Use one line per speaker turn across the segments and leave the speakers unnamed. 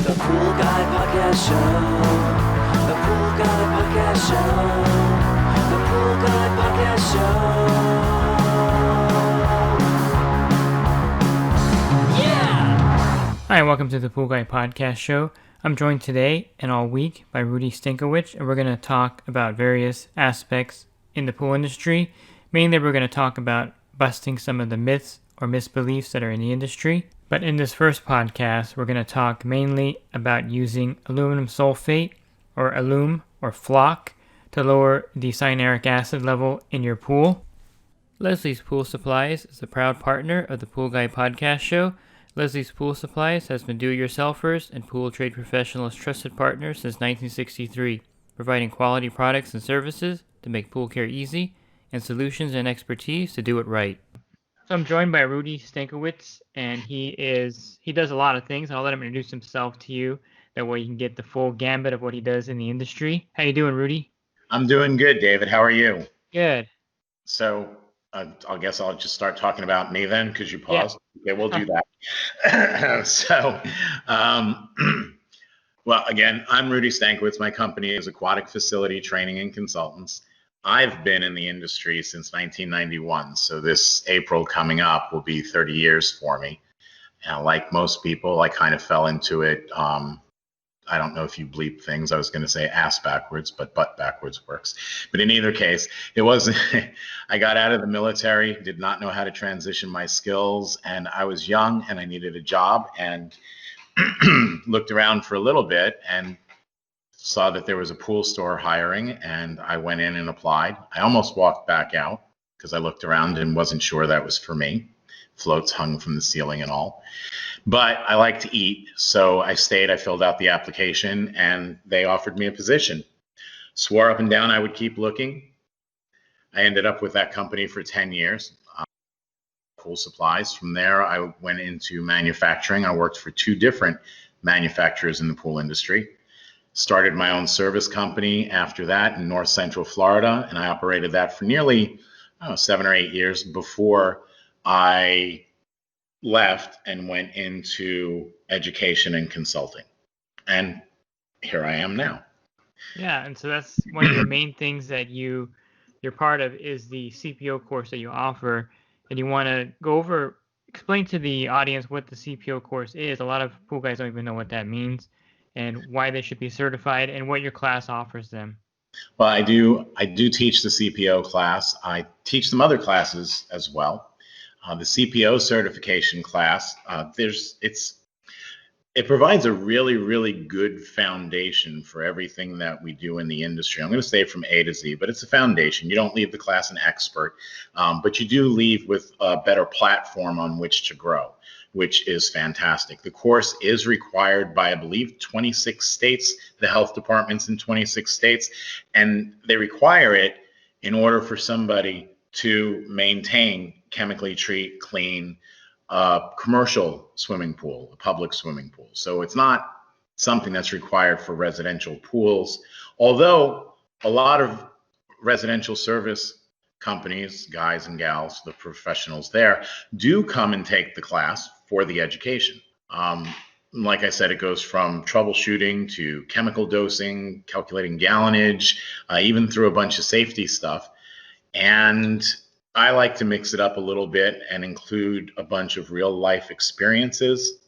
The Pool Guy Podcast Show. The Pool Guy Podcast Show. The Pool Guy Podcast Show. Yeah!
Hi, and welcome to the Pool Guy Podcast Show. I'm joined today and all week by Rudy Stankowitz, and we're going to talk about various aspects in the pool industry. Mainly, we're going to talk about busting some of the myths or misbeliefs that are in the industry. But in this first podcast, we're going to talk mainly about using aluminum sulphate or Alum or Floc to lower the cyanuric acid level in your pool. Leslie's Pool Supplies is a proud partner of the Pool Guy Podcast Show. Leslie's Pool Supplies has been do-it-yourselfers and pool trade professionals' trusted partner since 1963, providing quality products and services to make pool care easy and solutions and expertise to do it right. So I'm joined by Rudy Stankowitz, and he does a lot of things. I'll let him introduce himself to you. That way you can get the full gambit of what he does in the industry. How you doing, Rudy?
I'm doing good, David. How are you?
Good.
So I guess I'll just start talking about me then, because you paused.
Yeah.
Okay, we'll do that. Well, again, I'm Rudy Stankowitz. My company is Aquatic Facility Training and Consultants. I've been in the industry since 1991, so this April coming up will be 30 years for me. And like most people, I kind of fell into it. I don't know if you bleep things. I was going to say ass backwards, but butt backwards works. But in either case, it wasn't. I got out of the military, did not know how to transition my skills, and I was young and I needed a job, and looked around for a little bit and saw that there was a pool store hiring, and I went in and applied. I almost walked back out because I looked around and wasn't sure that was for me. Floats hung from the ceiling and all. But I like to eat, so I stayed. I filled out the application, and they offered me a position. Swore up and down I would keep looking. I ended up with that company for 10 years. Pool supplies. From there, I went into manufacturing. I worked for two different manufacturers in the pool industry. Started my own service company after that in North Central Florida, and I operated that for nearly 7 or 8 years before I left and went into education and consulting. And here I am now.
Yeah, and so that's one of the main things that you're part of is the CPO course that you offer. And you want to explain to the audience what the CPO course is. A lot of pool guys don't even know what that means and why they should be certified and what your class offers them.
Well, I do teach the CPO class. I teach some other classes as well. The CPO certification class, it provides a really, really good foundation for everything that we do in the industry. I'm going to say from A to Z, but it's a foundation. You don't leave the class an expert, but you do leave with a better platform on which to grow, which is fantastic. The course is required by, I believe, 26 states, the health departments in 26 states, and they require it in order for somebody to maintain, chemically treat, clean a commercial swimming pool, a public swimming pool. So it's not something that's required for residential pools, although a lot of residential service companies, guys and gals, the professionals there, do come and take the class for the education. Like I said, it goes from troubleshooting to chemical dosing, calculating gallonage, even through a bunch of safety stuff. And I like to mix it up a little bit and include a bunch of real life experiences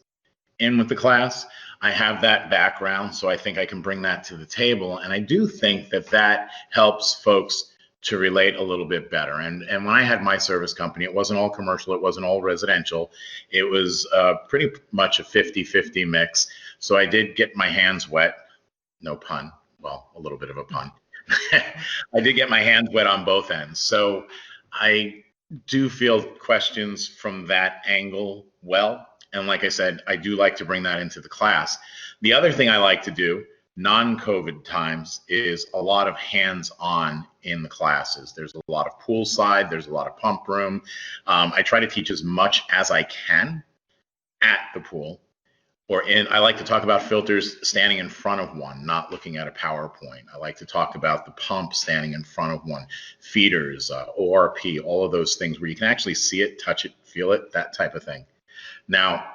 in with the class. I have that background, so I think I can bring that to the table. And I do think that helps folks to relate a little bit better. And when I had my service company, it wasn't all commercial, it wasn't all residential. It was pretty much a 50-50 mix. So I did get my hands wet, no pun, well, a little bit of a pun. I did get my hands wet on both ends. So I do field questions from that angle well. And like I said, I do like to bring that into the class. The other thing I like to do, non-COVID times, is a lot of hands-on in the classes. There's a lot of poolside, there's a lot of pump room. I try to teach as much as I can at the pool. I like to talk about filters standing in front of one, not looking at a PowerPoint. I like to talk about the pump standing in front of one, feeders, ORP, all of those things where you can actually see it, touch it, feel it, that type of thing. Now,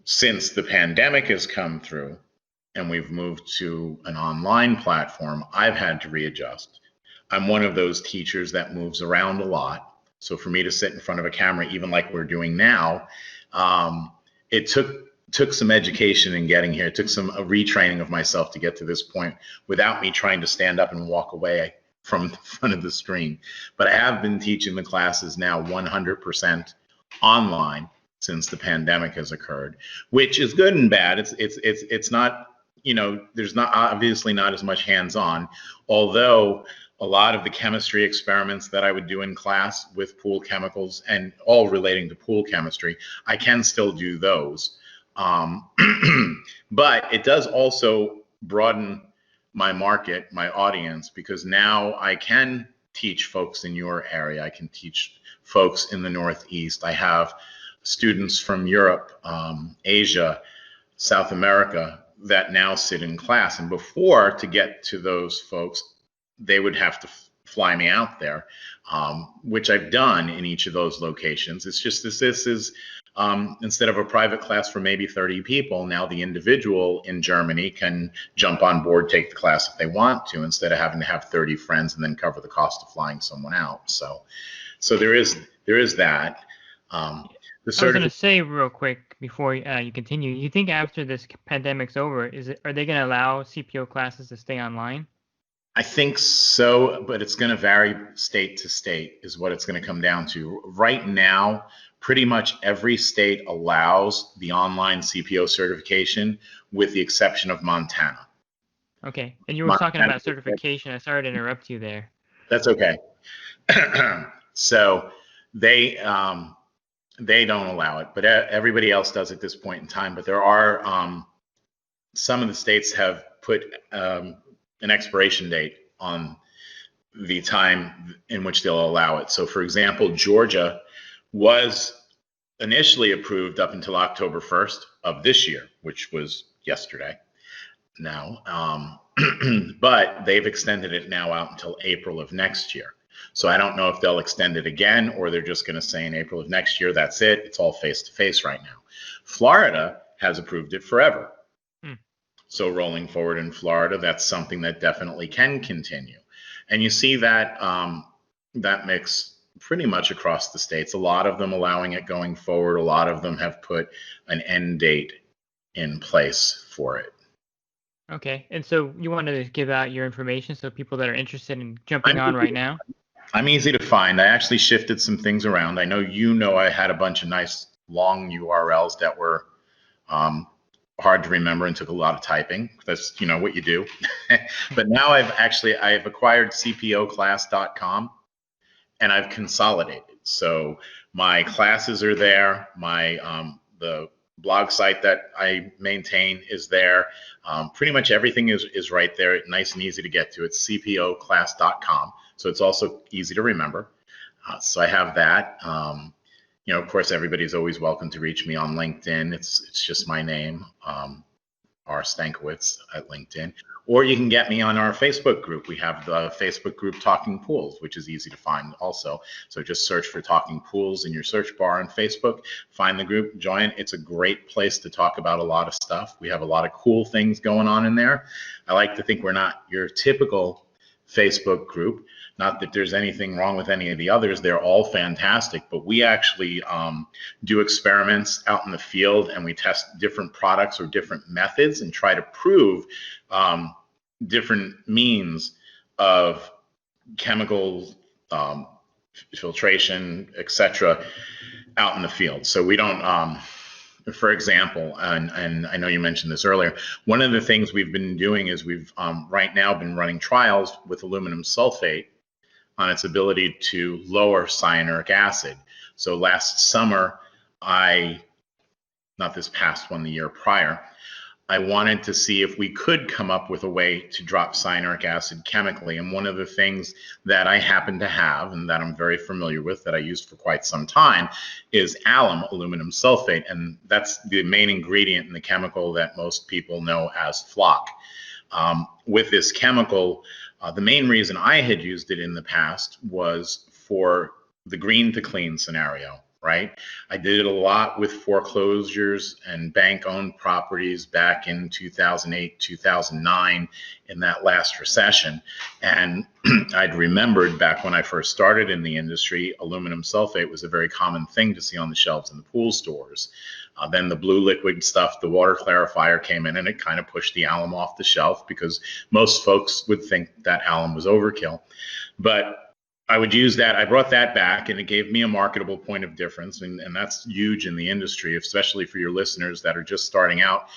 Since the pandemic has come through and we've moved to an online platform, I've had to readjust. I'm one of those teachers that moves around a lot. So for me to sit in front of a camera, even like we're doing now, it took some education in getting here. It took a retraining of myself to get to this point without me trying to stand up and walk away from the front of the screen. But I have been teaching the classes now 100% online since the pandemic has occurred, which is good and bad. It's not, there's not obviously not as much hands-on, although a lot of the chemistry experiments that I would do in class with pool chemicals and all relating to pool chemistry, I can still do those. But it does also broaden my market, my audience, because now I can teach folks in your area. I can teach folks in the Northeast. I have students from Europe, Asia, South America that now sit in class. And before, to get to those folks, they would have to fly me out there, which I've done in each of those locations. It's just this is instead of a private class for maybe 30 people, now the individual in Germany can jump on board, take the class if they want to, instead of having to have 30 friends and then cover the cost of flying someone out. So there is that.
I was going to say real quick before you continue, you think after this pandemic's over, are they going to allow CPO classes to stay online?
I think so, but it's going to vary state to state is what it's going to come down to. Right now, pretty much every state allows the online CPO certification with the exception of Montana.
Okay, and you were talking about certification. I sorry to interrupt you there.
That's okay. So they don't allow it, but everybody else does at this point in time. But there are some of the states have put an expiration date on the time in which they'll allow it. So for example, Georgia was initially approved up until October 1st of this year, which was yesterday now, but they've extended it now out until April of next year. So I don't know if they'll extend it again, or they're just going to say in April of next year, that's it. It's all face-to-face right now. Florida has approved it forever. So rolling forward in Florida, that's something that definitely can continue. And you see that that mix pretty much across the states. A lot of them allowing it going forward. A lot of them have put an end date in place for it.
Okay. And so you wanted to give out your information so people that are interested in jumping on right now?
I'm easy to find. I actually shifted some things around. I know I had a bunch of nice long URLs that were hard to remember and took a lot of typing. That's what you do. But now I've acquired CPOclass.com and I've consolidated. So my classes are there. My the blog site that I maintain is there. Pretty much everything is right there, nice and easy to get to. It's CPOclass.com. So it's also easy to remember. So I have that. Of course, everybody's always welcome to reach me on LinkedIn. It's just my name, R. Stankowitz at LinkedIn. Or you can get me on our Facebook group. We have the Facebook group Talking Pools, which is easy to find also. So just search for Talking Pools in your search bar on Facebook, find the group, join. It's a great place to talk about a lot of stuff. We have a lot of cool things going on in there. I like to think we're not your typical Facebook group. Not that there's anything wrong with any of the others. They're all fantastic, but we actually do experiments out in the field and we test different products or different methods and try to prove different means of chemical filtration, etc., out in the field. So we don't, for example, and I know you mentioned this earlier, one of the things we've been doing is we've right now been running trials with aluminum sulphate on its ability to lower cyanuric acid. So last summer, not this past one, the year prior, I wanted to see if we could come up with a way to drop cyanuric acid chemically. And one of the things that I happen to have and that I'm very familiar with, that I used for quite some time, is alum, aluminum sulphate. And that's the main ingredient in the chemical that most people know as Floc. With this chemical, the main reason I had used it in the past was for the green to clean scenario. right? I did it a lot with foreclosures and bank-owned properties back in 2008, 2009, in that last recession. And I'd remembered back when I first started in the industry, aluminum sulfate was a very common thing to see on the shelves in the pool stores. Then the blue liquid stuff, the water clarifier came in, and it kind of pushed the alum off the shelf because most folks would think that alum was overkill. But I would use that. I brought that back, and it gave me a marketable point of difference. And that's huge in the industry, especially for your listeners that are just starting out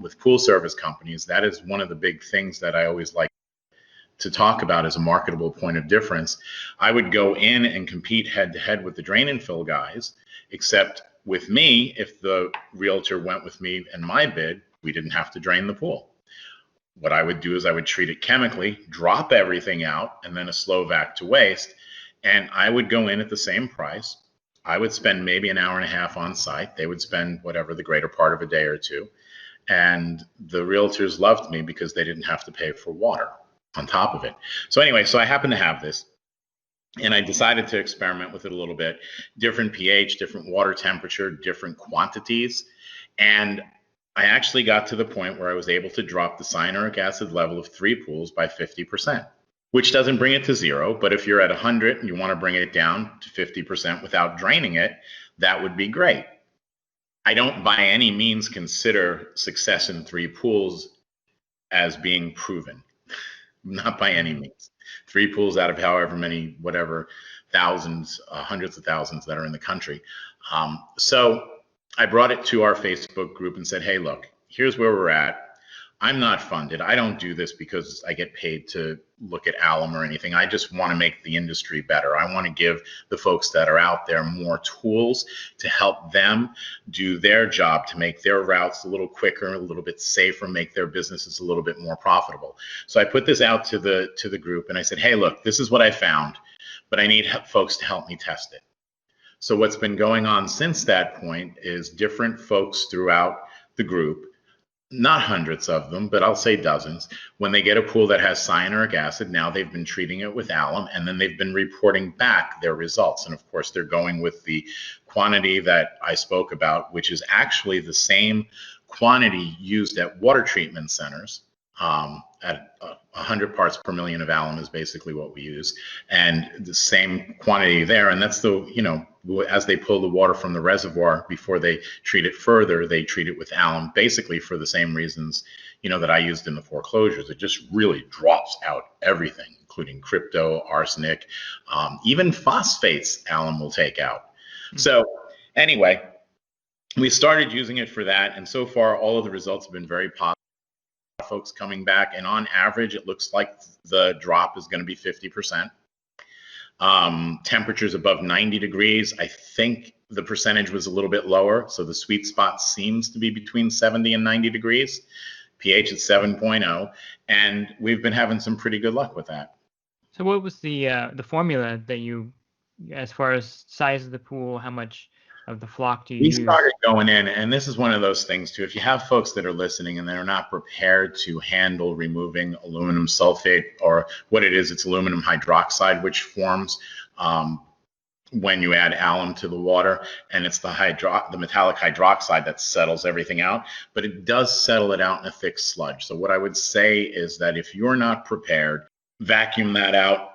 with pool service companies. That is one of the big things that I always like to talk about as a marketable point of difference. I would go in and compete head to head with the drain and fill guys, except with me, if the realtor went with me and my bid, we didn't have to drain the pool. What I would do is I would treat it chemically, drop everything out, and then a slow vac to waste. And I would go in at the same price. I would spend maybe an hour and a half on site. They would spend whatever, the greater part of a day or two. And the realtors loved me because they didn't have to pay for water on top of it. So anyway, so I happen to have this. And I decided to experiment with it a little bit. Different pH, different water temperature, different quantities. And I actually got to the point where I was able to drop the cyanuric acid level of 3 pools by 50%, which doesn't bring it to 0. But if you're at 100 and you want to bring it down to 50% without draining it, that would be great. I don't by any means consider success in 3 pools as being proven. Not by any means. 3 pools out of however many, whatever, thousands, hundreds of thousands that are in the country. So I brought it to our Facebook group and said, hey, look, here's where we're at. I'm not funded. I don't do this because I get paid to look at alum or anything. I just want to make the industry better. I want to give the folks that are out there more tools to help them do their job, to make their routes a little quicker, a little bit safer, make their businesses a little bit more profitable. So I put this out to the group and I said, hey, look, this is what I found, but I need folks to help me test it. So what's been going on since that point is different folks throughout the group, not hundreds of them, but I'll say dozens, when they get a pool that has cyanuric acid, now they've been treating it with alum, and then they've been reporting back their results. And of course, they're going with the quantity that I spoke about, which is actually the same quantity used at water treatment centers. At 100 parts per million of alum is basically what we use, and the same quantity there. And that's the, as they pull the water from the reservoir before they treat it further, they treat it with alum, basically for the same reasons, that I used in the foreclosures. It just really drops out everything, including crypto, arsenic, even phosphates, alum will take out. So anyway, we started using it for that, and so far all of the results have been very positive. Folks coming back, and on average it looks like the drop is going to be 50%. Temperatures above 90 degrees, I think the percentage was a little bit lower, so the sweet spot seems to be between 70 and 90 degrees. pH at 7.0, and we've been having some pretty good luck with that.
So what was the formula that you, as far as size of the pool, how much of the Floc do you use?
We started going in, and this is one of those things too. If you have folks that are listening and they're not prepared to handle removing aluminum sulfate, or what it is, it's aluminum hydroxide, which forms when you add alum to the water, and it's the metallic hydroxide that settles everything out, but it does settle it out in a thick sludge. So what I would say is that if you're not prepared, vacuum that out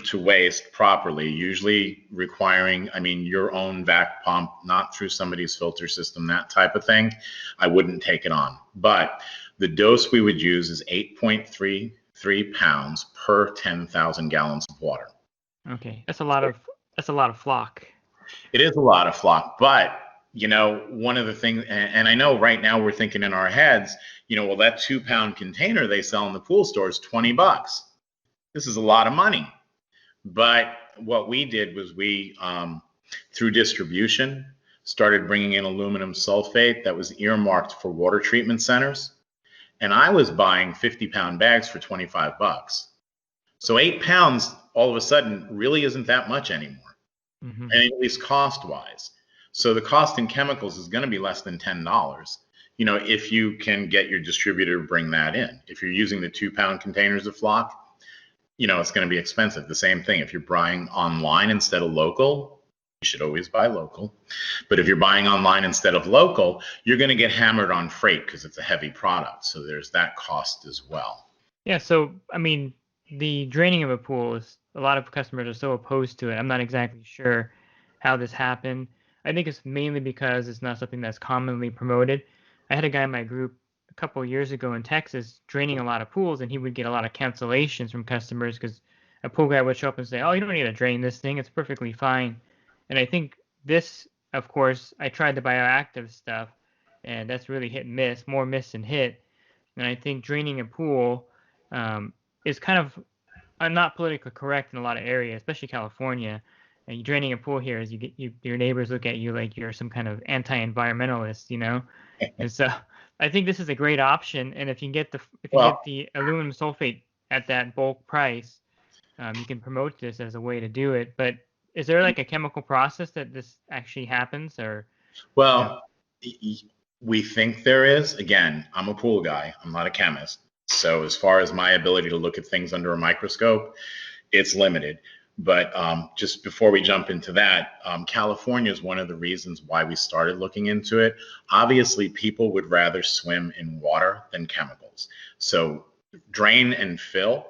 to waste properly, usually requiring, your own vac pump, not through somebody's filter system, that type of thing. I wouldn't take it on. But the dose we would use is 8.33 pounds per 10,000 gallons of water.
Okay, that's a lot of Floc.
It is a lot of Floc, but one of the things, and I know right now we're thinking in our heads, well, that 2-pound container they sell in the pool store is $20. This is a lot of money. But what we did was we, through distribution, started bringing in aluminum sulfate that was earmarked for water treatment centers. And I was buying 50-pound bags for $25. So 8 pounds all of a sudden really isn't that much anymore, and at least cost-wise. So the cost in chemicals is going to be less than $10, if you can get your distributor to bring that in. If you're using the 2-pound containers of Floc, it's going to be expensive. The same thing if you're buying online instead of local, should always buy local. But if you're buying online instead of local, you're going to get hammered on freight because it's a heavy product. So there's that cost as well.
Yeah, so I mean, the draining of a pool is a lot of customers are so opposed to it. I'm not exactly sure how this happened. I think it's mainly because it's not something that's commonly promoted. I had a guy in my group a couple of years ago in Texas draining a lot of pools, and he would get a lot of cancellations from customers because a pool guy would show up and say, "Oh, you don't need to drain this thing; it's perfectly fine." And I think this, of course, I tried the bioactive stuff, and that's really hit and miss, more miss than hit. And I think draining a pool is kind of not politically correct in a lot of areas, especially California. And you draining a pool here is your neighbors look at you like you're some kind of anti-environmentalist, you know. And so I think this is a great option. And if you get the aluminum sulfate at that bulk price, you can promote this as a way to do it. But is there like a chemical process that this actually happens, or?
Well, we think there is. Again, I'm a pool guy. I'm not a chemist. So as far as my ability to look at things under a microscope, it's limited. But just before we jump into that, California is one of the reasons why we started looking into it. Obviously, people would rather swim in water than chemicals. So drain and fill,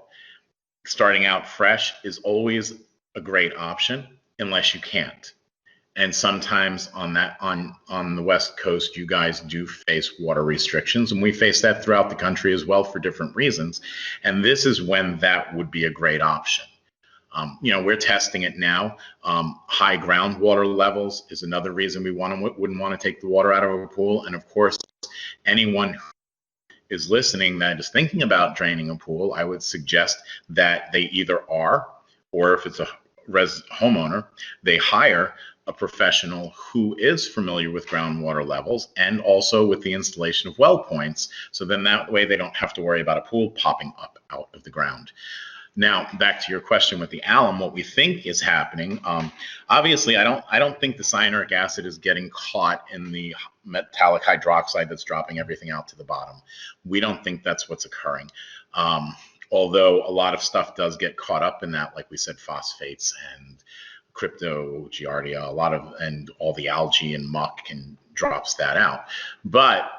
starting out fresh, is always a great option unless you can't. And sometimes on the West Coast, you guys do face water restrictions, and we face that throughout the country as well for different reasons. And this is when that would be a great option. We're testing it now. High groundwater levels is another reason we wouldn't want to take the water out of a pool. And of course, anyone who is listening that is thinking about draining a pool, I would suggest that they either are, or if it's a homeowner, they hire a professional who is familiar with groundwater levels and also with the installation of well points. So then that way they don't have to worry about a pool popping up out of the ground. Now, back to your question with the alum, what we think is happening, obviously, I don't think the cyanuric acid is getting caught in the metallic hydroxide that's dropping everything out to the bottom. We don't think that's what's occurring. Although a lot of stuff does get caught up in that, like we said, phosphates and crypto, giardia, and all the algae and muck drops that out. But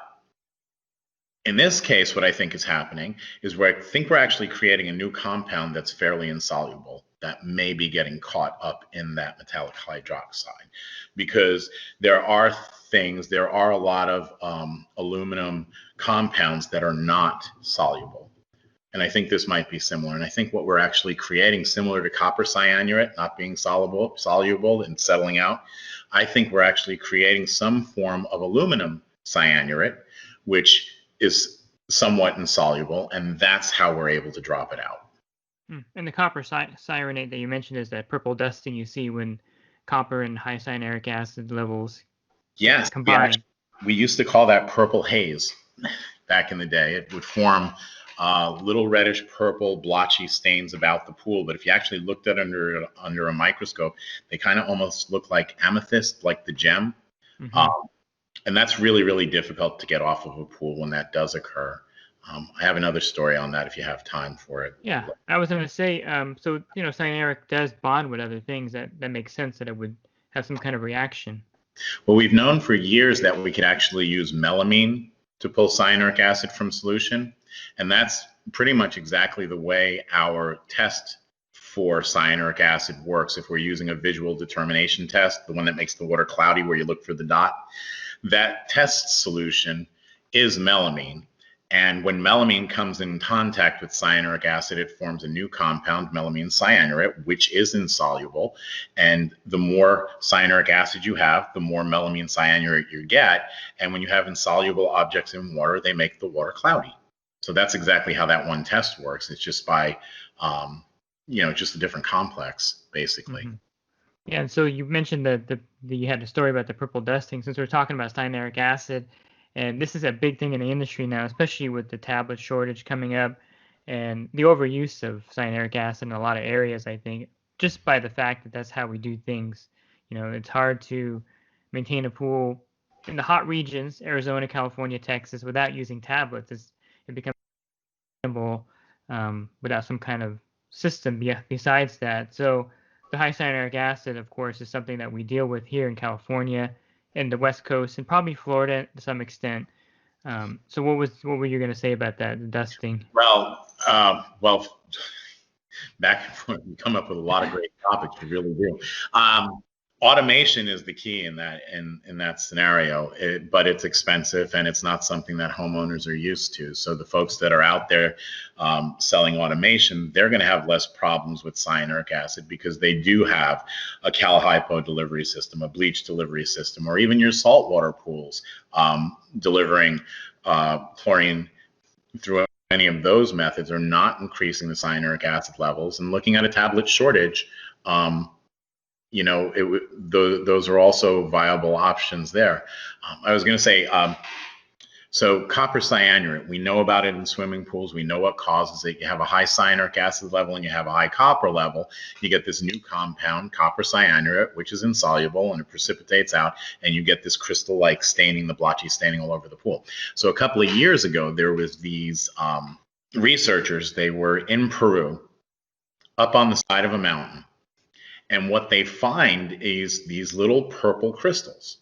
in this case, what I think is happening is I think we're actually creating a new compound that's fairly insoluble that may be getting caught up in that metallic hydroxide, because there are a lot of aluminum compounds that are not soluble. And I think this might be similar. And I think what we're actually creating, similar to copper cyanurate not being soluble and settling out, I think we're actually creating some form of aluminum cyanurate, which is somewhat insoluble, and that's how we're able to drop it out.
And the copper cyanurate that you mentioned is that purple dusting you see when copper and high cyanuric acid levels combine.
We used to call that purple haze back in the day. It would form little reddish purple blotchy stains about the pool, but if you actually looked at it under a microscope, they kind of almost look like amethyst, like the gem. And that's really, really difficult to get off of a pool when that does occur. I have another story on that if you have time for it.
Yeah, I was going to say, so, cyanuric does bond with other things. That makes sense that it would have some kind of reaction.
Well, we've known for years that we could actually use melamine to pull cyanuric acid from solution. And that's pretty much exactly the way our test for cyanuric acid works. If we're using a visual determination test, the one that makes the water cloudy where you look for the dot, that test solution is melamine. And when melamine comes in contact with cyanuric acid, it forms a new compound, melamine cyanurate, which is insoluble. And the more cyanuric acid you have, the more melamine cyanurate you get. And when you have insoluble objects in water, they make the water cloudy. So that's exactly how that one test works. It's just by, just a different complex, basically.
Yeah, and so you mentioned that you had a story about the purple dusting. Since we're talking about cyanuric acid, and this is a big thing in the industry now, especially with the tablet shortage coming up and the overuse of cyanuric acid in a lot of areas, I think, just by the fact that that's how we do things. It's hard to maintain a pool in the hot regions, Arizona, California, Texas, without using tablets. It becomes without some kind of system besides that. So the high cyanuric acid, of course, is something that we deal with here in California and the West Coast and probably Florida to some extent. So what were you going to say about that, the dusting?
Well, back and forth, you come up with a lot of great topics. You really do. Automation is the key in that scenario, but it's expensive and it's not something that homeowners are used to. So the folks that are out there selling automation, they're going to have less problems with cyanuric acid because they do have a cal hypo delivery system, a bleach delivery system, or even your saltwater pools delivering chlorine through any of those methods are not increasing the cyanuric acid levels. And looking at a tablet shortage, those are also viable options there. I was going to say, so copper cyanurate, we know about it in swimming pools. We know what causes it. You have a high cyanuric acid level and you have a high copper level. You get this new compound, copper cyanurate, which is insoluble and it precipitates out, and you get this crystal-like staining, the blotchy staining all over the pool. So a couple of years ago, there was these researchers. They were in Peru, up on the side of a mountain. And what they find is these little purple crystals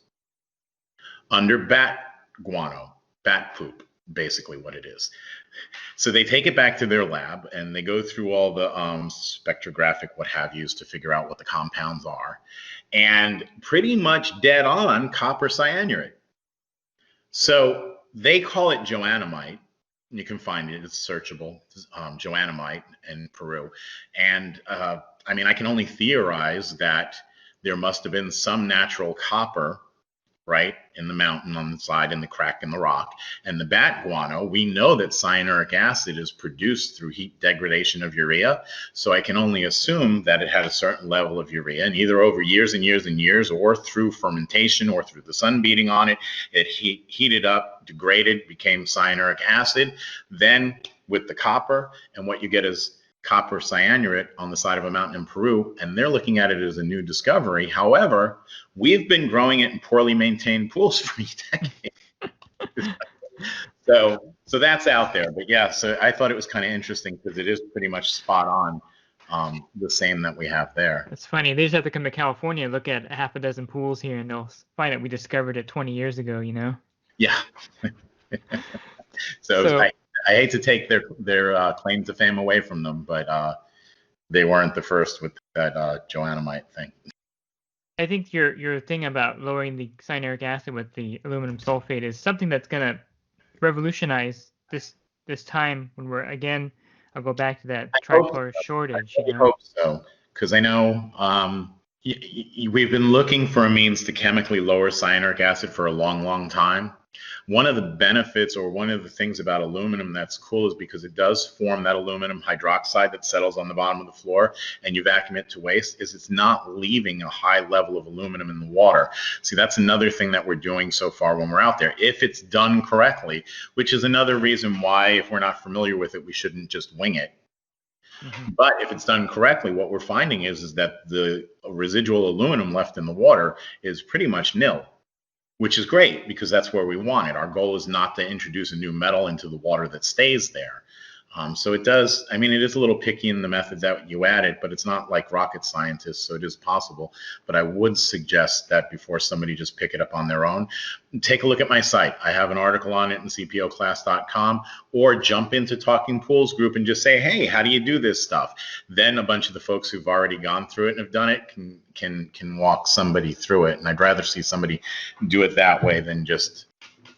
under bat guano, bat poop, basically what it is. So they take it back to their lab and they go through all the spectrographic what have yous to figure out what the compounds are. And pretty much dead on copper cyanurate. So they call it joanamite. You can find it, it's searchable, joanamite in Peru. And I can only theorize that there must have been some natural copper, right, in the mountain on the side, in the crack in the rock. And the bat guano, we know that cyanuric acid is produced through heat degradation of urea. So I can only assume that it had a certain level of urea, and either over years and years and years, or through fermentation, or through the sun beating on it, it heated up, degraded, became cyanuric acid. Then with the copper, and what you get is copper cyanurate on the side of a mountain in Peru, and they're looking at it as a new discovery. However, we've been growing it in poorly maintained pools for decades. So that's out there. But yeah, so I thought it was kind of interesting because it is pretty much spot on the same that we have there.
It's funny. They just have to come to California and look at half a dozen pools here, and they'll find that we discovered it 20 years ago,
Yeah. So I hate to take their claim to fame away from them, but they weren't the first with that joanamite thing.
I think your thing about lowering the cyanuric acid with the aluminum sulfate is something that's going to revolutionize this time when we're, again, I'll go back to that trichlor shortage.
I hope so, because I know we've been looking for a means to chemically lower cyanuric acid for a long, long time. One of the benefits, or one of the things about aluminum that's cool, is because it does form that aluminum hydroxide that settles on the bottom of the floor and you vacuum it to waste, is it's not leaving a high level of aluminum in the water. See, that's another thing that we're doing so far when we're out there, if it's done correctly, which is another reason why, if we're not familiar with it, we shouldn't just wing it. Mm-hmm. But if it's done correctly, what we're finding is that the residual aluminum left in the water is pretty much nil, which is great because that's where we want it. Our goal is not to introduce a new metal into the water that stays there. So it does, it is a little picky in the method that you added, but it's not like rocket scientists, so it is possible. But I would suggest that before somebody just pick it up on their own, take a look at my site. I have an article on it in cpoclass.com, or jump into Talking Pools group and just say, hey, how do you do this stuff? Then a bunch of the folks who've already gone through it and have done it can walk somebody through it. And I'd rather see somebody do it that way than just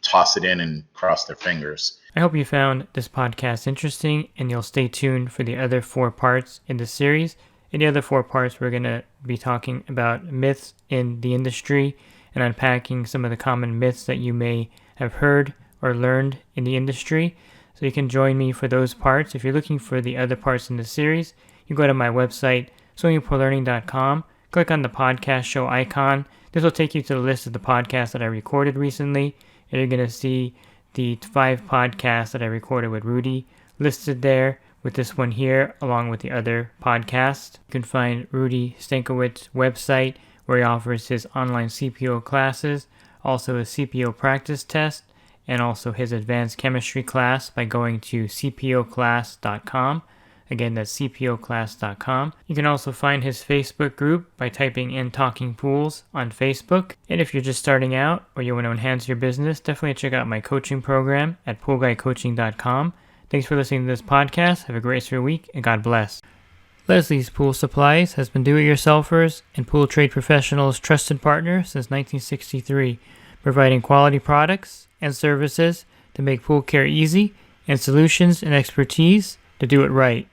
toss it in and cross their fingers.
I hope you found this podcast interesting, and you'll stay tuned for the other 4 parts in the series. In the other 4 parts, we're going to be talking about myths in the industry and unpacking some of the common myths that you may have heard or learned in the industry. So you can join me for those parts. If you're looking for the other parts in the series, you go to my website, swimmingpoollearning.com, click on the podcast show icon. This will take you to the list of the podcasts that I recorded recently, and you're going to see the 5 podcasts that I recorded with Rudy listed there, with this one here, along with the other podcasts. You can find Rudy Stankowitz's website, where he offers his online CPO classes, also a CPO practice test, and also his advanced chemistry class by going to cpoclass.com. Again, that's cpoclass.com. You can also find his Facebook group by typing in Talking Pools on Facebook. And if you're just starting out or you want to enhance your business, definitely check out my coaching program at poolguycoaching.com. Thanks for listening to this podcast. Have a great rest of your week, and God bless. Leslie's Pool Supplies has been do-it-yourselfers and pool trade professionals' trusted partner since 1963, providing quality products and services to make pool care easy and solutions and expertise to do it right.